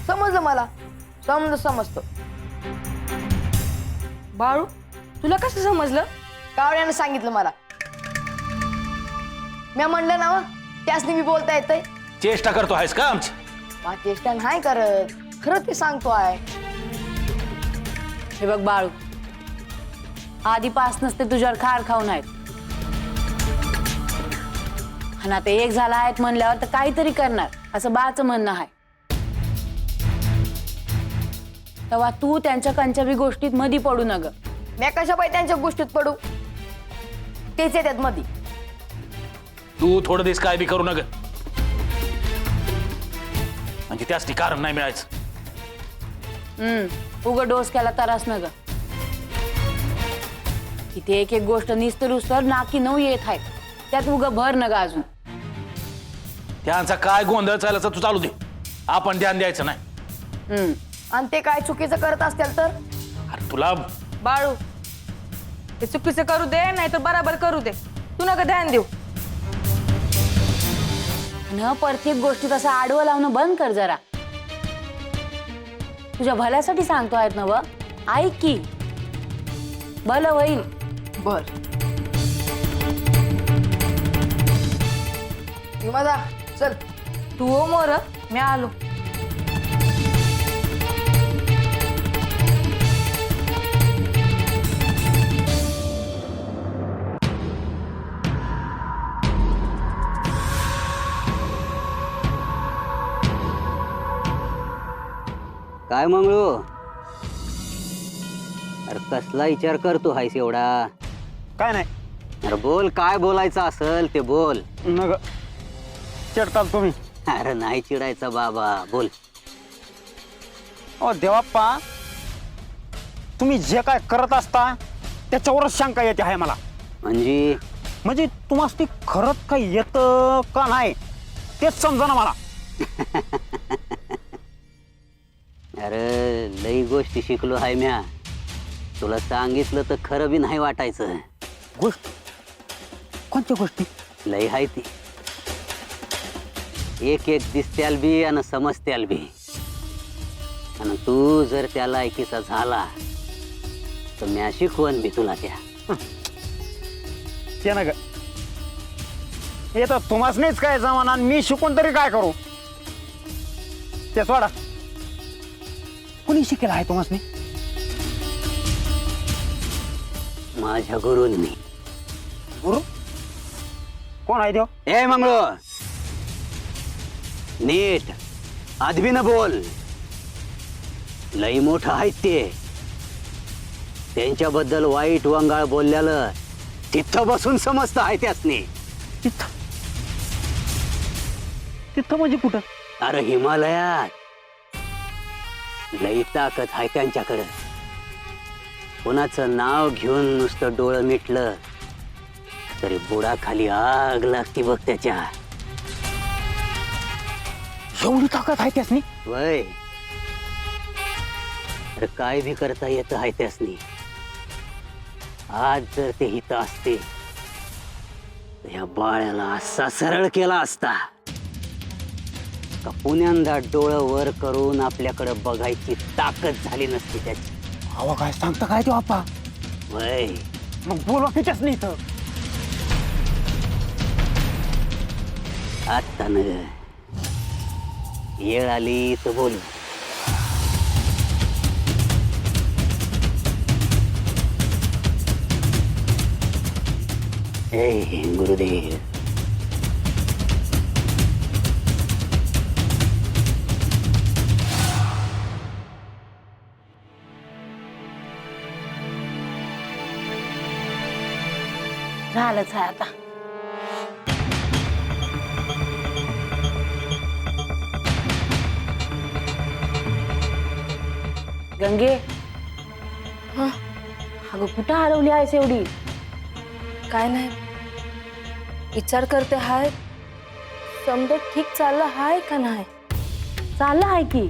समजलं मला, समजतो. बाळू, तुला कसं समजलं? कावड्यानं सांगितलं मला. मी म्हणलं ना त्यासनी मी बोलता येतंय. चेष्टा करतो आहेस का आमची? चेष्टा नाही करत, खरं ते सांगतो आहे. हे बघ बाळू, आधीपासूनच ते तुझ्यावर खार खाऊन आहेत. आणि आता एक झाला आहेत म्हणल्यावर तर काहीतरी करणार असं बाचं म्हणणं आहे. तेव्हा तू त्यांच्या कंच्या बी गोष्टीत मधी पडू नग. मी कशा पाहिजे त्यांच्या गोष्टीत पडू? तेच येतात मधी. तू थोडं दिवस काय बी करू नग, म्हणजे त्यासाठी कारण नाही मिळायचं. उग डोस केला तरास नग. इथे एक एक गोष्ट निस्तरूस्तर नाकी नऊ येत आहेत. त्यात उग भर नग अजून. त्यांचा काय गोंधळ चालायचा तू चालू दे, आपण ध्यान द्यायचं नाही. आणि ते काय चुकीचं करत असतील तर? अरे तुला बाळू, ते चुकीचं करू दे नाही तर बराबर करू दे. तू नका ध्यान देऊ. न प्रत्येक गोष्टीत असं आडवं लावणं बंद कर जरा. तुझ्या भल्यासाठी सांगतो आहेत ना व. ऐक की, भलं होईल. बर माझा चल. तू हो मोर, मी आलो. काय मंगळू? अरे कसला विचार करतो हायस एवढा? काय नाही. अरे बोल, काय बोलायचं असेल ते बोल. नग चिडताल तुम्ही. अरे नाही चिडायचा बाबा, बोल. ओ देवाप्पा, तुम्ही जे काय करत असता त्याच्यावरच शंका येते आहे मला. म्हणजे तुम्हाला ते खरंच काय येतं का नाही तेच समजा ना मला. अरे लई गोष्टी शिकलो आहे म्या. तुला सांगितलं तर खरं बी नाही वाटायचं. गोष्ट कोणत्या गोष्टी? लई आहे ती. एक एक दिसत्याल बी आणि समजत्याल बी. आणि तू जर त्या लायकीचा झाला तर म्या शिकवण बी तुला त्या. ते ना ग हे तर तुम्हाच नाहीच काय जमाना. मी शिकून तरी काय करू? ते सोडा. कुणी शिकेल आहे तुम्हाच नाही? माझ्या गुरूंनी. गुरु कोण आहे देव? ए मंगळो, नीट आदबीनं बोल. लई मोठं आहेत ते. त्यांच्याबद्दल वाईट वंगाळ बोलल्यालं तिथं बसून समजतं आहे त्यासनी. तिथं म्हणजे कुठं? अरे हिमालयात लई ताकद आहे त्यांच्याकडं. कोणाचं नाव घेऊन नुसतं डोळं मिटलं तरी बुडाखाली आग लागती बघ त्याच्या. एवढी ताकद आहे त्यासनी? वय अरे काय भी करता येत आहे त्यासनी. आज जर ते हित असते तर ह्या बाळ्याला असा सरळ केला असता का पुण्यांदा डोळं वर करून आपल्याकडे बघायची ताकद झाली नसती त्याची. अहो काय सांगता काय ते बाप्पा? वय मग बोलवा त्याच्याच नाही तर. आता न येळ आली तर बोलू. ए गुरुदेव, झालंच आहे आता. गंगे, अगं कुठं हरवली आहेस एवढी? काय नाही, विचार करते हाय समजा ठीक चाललं हाय का नाही. चाललं आहे की.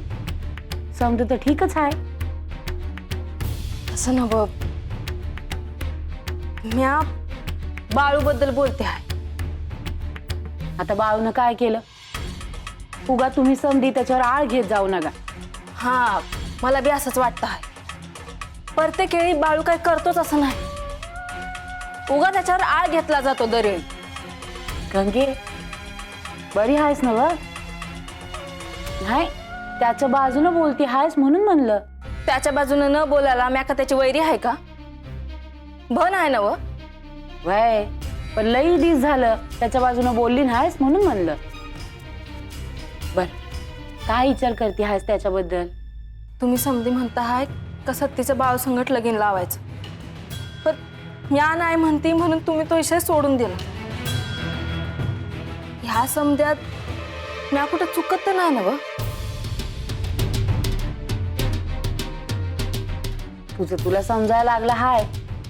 समजा तर ठीकच आहे. असं ना बघ, म्या बाळूबद्दल बोलते आहे. आता बाळूनं काय केलं? उगा तुम्ही समधी त्याच्यावर आळ घेत जाऊ नका. हा, मला बी असंच वाटतं आहे. प्रत्येक वेळी बाळू काय करतोच असं नाही. उगा त्याच्यावर आळ घेतला जातो दरवेळी. गंगे, बरी आहेस ना व? नाही, त्याच्या बाजूनं बोलती आहेस म्हणून म्हणलं. त्याच्या बाजूनं न बोलायला म्या का त्याची वैरी आहे का? भन आहे ना व? वय, पण लई दिस झालं त्याच्या बाजूनं बोलली नाहीस म्हणून म्हणलं. बर, काय विचार करते आहेस त्याच्याबद्दल? तुम्ही समधी म्हणता हाय का सत्तीचं बाळ संगट लगीन लावायचं, पण म्या नाही म्हणते म्हणून तुम्ही तो विषय सोडून दिला. ह्या समध्यात म्या कुठं चुकत तर नाही ना व? तुझं तुला समजायला लागलं हाय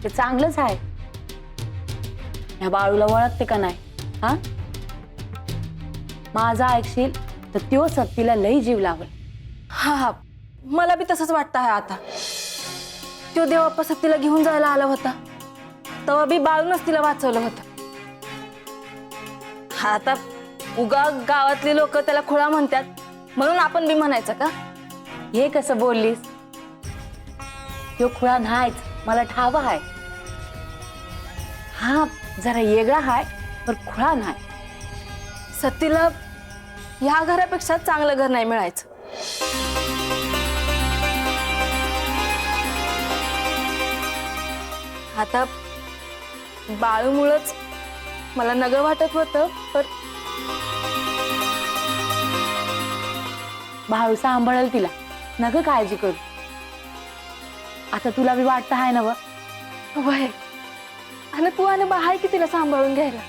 ते चांगलंच आहे. ह्या बाळूला ओळखते का नाही? हा, माझा ऐकशील तर त्यो सत्तीला लई जीव लावल. हा हा, मला बी तसंच वाटतं आहे. आता तो देवाप्पा सत्तीला घेऊन जायला आला होता तेव्हा बी बाळूनच तिला वाचवलं होतं. आता उगा गावातली लोक त्याला खुळा म्हणतात म्हणून आपण बी म्हणायचं का? हे कसं बोललीस? तो खुळा नाहीच, मला ठाव आहे. हा जरा वेगळा हाय पण खुळा नाही. सत्तीला ह्या घरापेक्षा चांगलं घर नाही मिळायचं. आता बाळूमुळंच मला नगं वाटत होतं, पण बाळू सांभाळेल तिला, नग काळजी करू. आता तुला बी वाटतं आहे ना व? वय, आणि तू आणि बाहेर की तिला सांभाळून घ्यायला.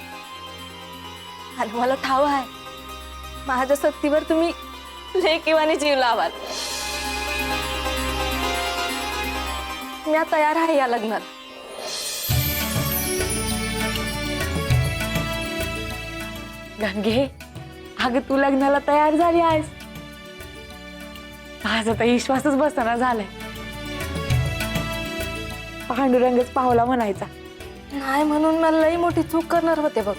आणि मला ठाव आहे माझ्या सत्तीवर तुम्ही लेकीवानी जीव लावाल. मी तयार आहे या लग्नात. गंगे, अगं तू लग्नाला तयार झाली आहेस. माझा तर विश्वासच बसना झालाय. पांडुरंगच पावला म्हणायचा. नाही म्हणून मला लई मोठी चूक करणार होते बघ.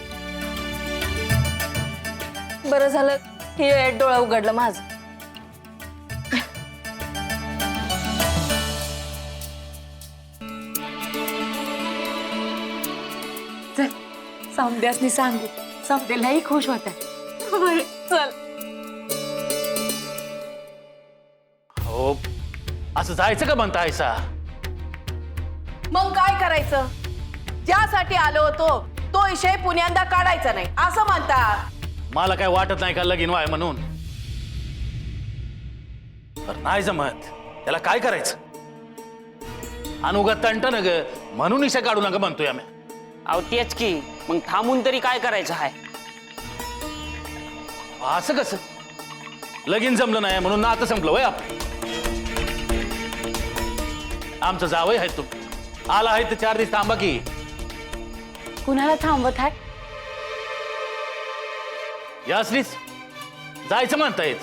बरं झालं हे डोळा उघडलं माझं. चल समद्यासनी सांगू. समद्यालाही खुश होत्या. चल. हो असं जायचं का म्हणता ऐसा? मग काय करायचं? ज्यासाठी आलो होतो तो विषय पुण्यांदा काढायचा नाही असं म्हणता. मला काय वाटत नाही का लगीन व्हाय म्हणून. तर नाही जमत त्याला काय करायचं? अनुगा तंट न ग म्हणून इशा काढू नका म्हणतोय आम्ही. अहो तेच की, मग थांबून तरी काय करायचं आहे? असं कसं? लगीन जमलं नाही म्हणून नातं संपलं वय आपलं. आमचं जावई आहे तू आला आहे तर 4 दिवस थांबा की. कुणाला थांबवत आहे? यासनीच जायचं म्हणता येत.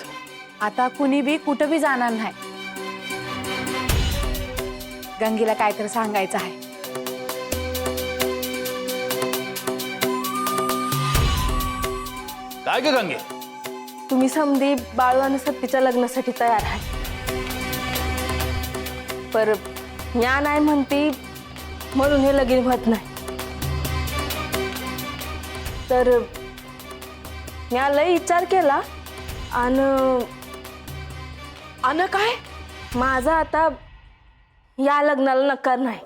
आता कुणी बी कुठं बी जाणार नाही. गंगेला काहीतरी सांगायचं आहे. काय ग गंगे? तुम्ही समधी बाळू आणि सत्तीच्या लग्नासाठी तयार आहे. पर ज्ञान आहे म्हणती म्हणून हे लगीन होत नाही. तर म्या लय विचार केला आणि काय माझा आता या लग्नाला नकार नाही.